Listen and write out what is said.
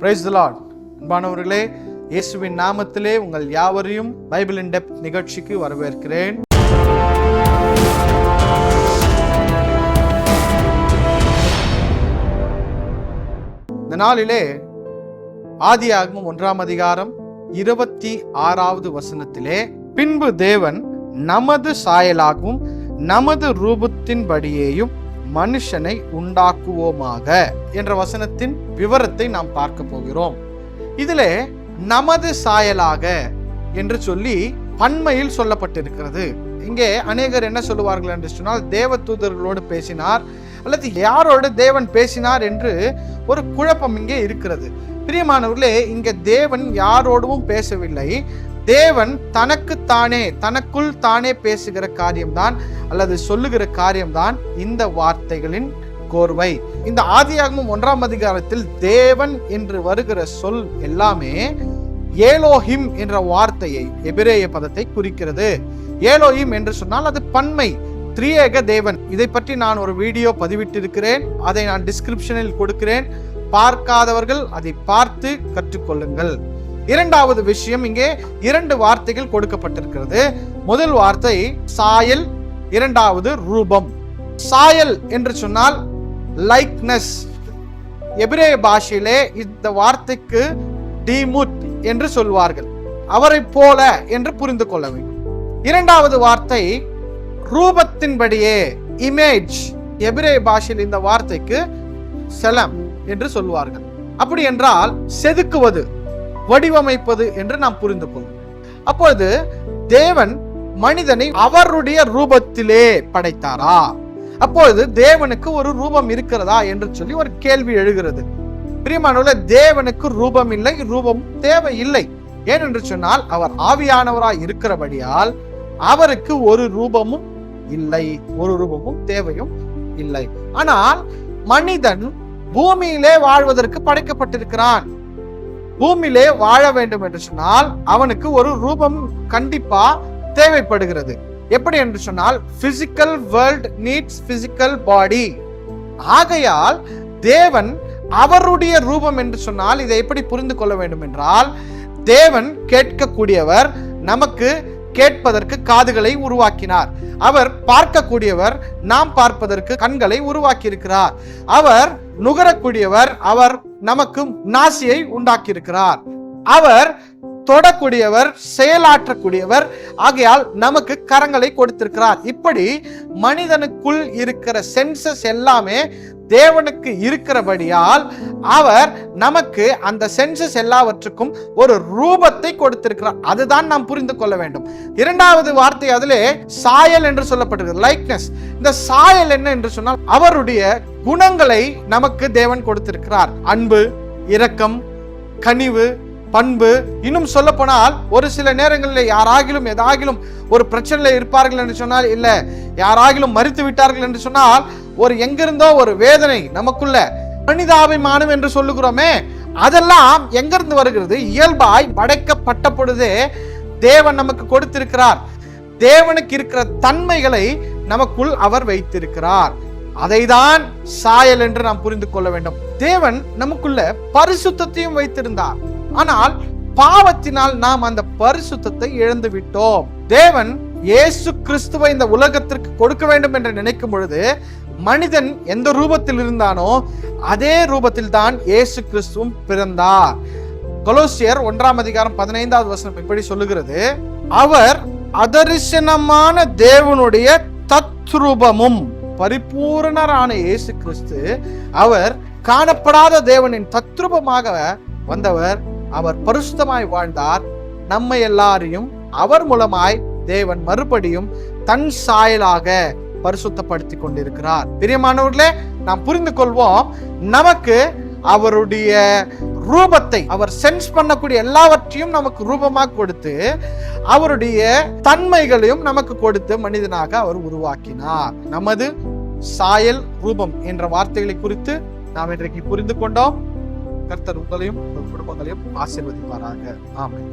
Praise the Lord. அன்பானவர்களே, இயேசுவின் நாமத்திலே உங்கள் யாவரையும் பைபிள் இன் டெப்த் நிகழ்ச்சிக்கு வரவேற்கிறேன். இந்த நாளிலே ஆதியாகமம் 1ஆம் அதிகாரம் 26வது வசனத்திலே, பின்பு தேவன் நமது சாயலாகவும் நமது ரூபத்தின்படியேயும் மனுஷனை உண்டாக்குவோமாக என்ற வசனத்தின் விவரத்தை நாம் பார்க்க போகிறோம். இதிலே நமது சாயலாக என்று சொல்லி பன்மையில் சொல்லப்பட்டிருக்கிறது. இங்கே அநேகர் என்ன சொல்லுவார்கள் என்று சொன்னால், தேவ தூதர்களோடு பேசினார் அல்லது யாரோடு தேவன் பேசினார் என்று ஒரு குழப்பம் இங்கே இருக்கிறது. பிரியமானவர்களே, இங்கே தேவன் யாரோடும் பேசவில்லை. தேவன் தனக்குள் தானே பேசுகிற காரியம்தான் அல்லது சொல்லுகிற காரியம்தான் இந்த வார்த்தைகளின் கோர்வை. இந்த ஆதியாகமம் 1ஆம் அதிகாரத்தில் தேவன் என்று வருகிற சொல் எல்லாமே ஏலோஹிம் என்ற வார்த்தையை, எபிரேய பதத்தை குறிக்கிறது. ஏலோஹிம் என்று சொன்னால் அது பன்மை, திரியேக தேவன். இதை பற்றி நான் ஒரு வீடியோ பதிவிட்டிருக்கிறேன், அதை நான் டிஸ்கிரிப்ஷனில் கொடுக்கிறேன். பார்க்காதவர்கள் அதை பார்த்து கற்றுக்கொள்ளுங்கள். இரண்டாவது விஷயம், இங்கே 2 வார்த்தைகள் கொடுக்கப்பட்டிருக்கிறது. முதல் வார்த்தை சாயல், இரண்டாவது ரூபம். சாயல் என்று சொன்னால் லைக்னஸ். எபிரேய பாஷையிலே இந்த வார்த்தைக்கு டிமுட் என்று சொல்வார்கள், அவரை போல என்று புரிந்து கொள்ள வேண்டும். இரண்டாவது வார்த்தை ரூபத்தின்படியே, இமேஜ். எபிரேய பாஷையில் இந்த வார்த்தைக்கு செலம் என்று சொல்வார்கள். அப்படி என்றால் செதுக்குவது, வடிவமைப்பது என்று நாம் புரிந்து கொள்வோம். அப்பொழுது தேவன் மனிதனை அவருடைய ரூபத்திலே படைத்தாரா? அப்பொழுது தேவனுக்கு ஒரு ரூபம் இருக்கிறதா என்று சொல்லி ஒரு கேள்வி எழுகிறது. பிரியமானவர்களே, தேவனுக்கு ரூபம் இல்லை, ரூபம் தேவை இல்லை. ஏனென்று சொன்னால் அவர் ஆவியானவராய் இருக்கிறபடியால் அவருக்கு ஒரு ரூபமும் இல்லை, ஒரு ரூபமும் தேவையும் இல்லை. ஆனால் மனிதன் பூமியிலே வாழ்வதற்கு படைக்கப்பட்டிருக்கிறான். பூமியிலே வாழ வேண்டும் என்று சொன்னால் அவனுக்கு ஒரு ரூபம் கண்டிப்பா தேவைப்படுகிறது. எப்படி என்று சொன்னால், physical world needs physical body. ஆகையால் தேவன் அவருடைய ரூபம் என்று சொன்னால் இதை எப்படி புரிந்து கொள்ள வேண்டும் என்றால், தேவன் கேட்கக்கூடியவர், நமக்கு கேட்பதற்கு காதுகளை உருவாக்கினார். அவர் பார்க்கக்கூடியவர், நாம் பார்ப்பதற்கு கண்களை உருவாக்கி இருக்கிறார். அவர் நுகரக்கூடியவர், அவர் நமக்கு நாசியை உண்டாக்கி இருக்கிறார். அவர் தொடக்கூடியவர், செயலாற்றக்கூடியவர், ஆகையால் நமக்கு கரங்களை கொடுத்திருக்கிறார். இப்படி மனிதனுக்குள் இருக்கிற சென்சஸ் எல்லாமே தேவனுக்கு இருக்கிறபடியால் அவர் நமக்கு அந்த சென்சஸ் எல்லாவற்றுக்கும் ஒரு ரூபத்தை கொடுத்திருக்கிறார். அதுதான் நாம் புரிந்து கொள்ள வேண்டும். இரண்டாவது வார்த்தை அதிலே சாயல் என்று சொல்லப்பட்டிருக்கிறது, லைக்னஸ். இந்த சாயல் என்ன என்று சொன்னால், அவருடைய குணங்களை நமக்கு தேவன் கொடுத்திருக்கிறார். அன்பு, இரக்கம், கனிவு, பண்பு. இன்னும் சொல்ல போனால், ஒரு சில நேரங்களில் யாராகிலும் ஏதாகிலும் ஒரு பிரச்சனையில இருப்பார்கள் என்று சொன்னால், இல்ல யாராகிலும் மரித்து விட்டார்கள் என்று சொன்னால், ஒரு எங்கிருந்தோ ஒரு வேதனை நமக்குள்ள, மனிதாபிமானம் என்று சொல்லுகிறோமே, அதெல்லாம் எங்கிருந்து வருகிறது? இயல்பாய் படைக்கப்பட்ட பொழுதே தேவன் நமக்கு கொடுத்திருக்கிறார். தேவனுக்கு இருக்கிற தன்மைகளை நமக்குள் அவர் வைத்திருக்கிறார். அதைதான் சாயல் என்று நாம் புரிந்து கொள்ள வேண்டும். தேவன் நமக்குள்ள பரிசுத்தத்தையும் வைத்திருந்தார். ஆனால் பாவத்தினால் நாம் அந்த பரிசுத்தத்தை இழந்து விட்டோம். தேவன் இயேசு கிறிஸ்துவை இந்த உலகத்திற்கு கொடுக்க வேண்டும் என்று நினைக்கும் பொழுது, மனிதன் எந்த ரூபத்தில் இருந்தானோ அதே ரூபத்தில் தான் இயேசு கிறிஸ்துவும் பிறந்தார். கொலோசியர் 1ஆம் அதிகாரம் 15வது வசனம் இப்படி சொல்லுகிறது, அவர் அதரிசனமான தேவனுடைய தத்ரூபமும். பரிபூரணரான இயேசு கிறிஸ்து அவர் காணப்படாத தேவனின் தத்ரூபமாக வந்தவர். அவர் பரிசுத்தமாய் வாழ்ந்தார். நம்மை எல்லாரையும் அவர் மூலமாய் தேவன் மறுபடியும் தன் சாயலாக பரிசுத்தப்படுத்தி கொண்டிருக்கிறார். பிரியமானவர்களே, நாம் புரிந்து கொள்வோம், நமக்கு அவருடைய ரூபத்தை, அவர் சென்ஸ் பண்ணக்கூடிய எல்லாவற்றையும் நமக்கு ரூபமாக கொடுத்து, அவருடைய தன்மைகளையும் நமக்கு கொடுத்து மனிதனாக அவர் உருவாக்கினார். நமது சாயல், ரூபம் என்ற வார்த்தைகளை குறித்து நாம் இன்றைக்கு புரிந்து கொண்டோம். கர்த்தர் உங்களையும் உங்கள் குடும்பங்களையும் ஆசீர்வதிப்பாராக. ஆமென்.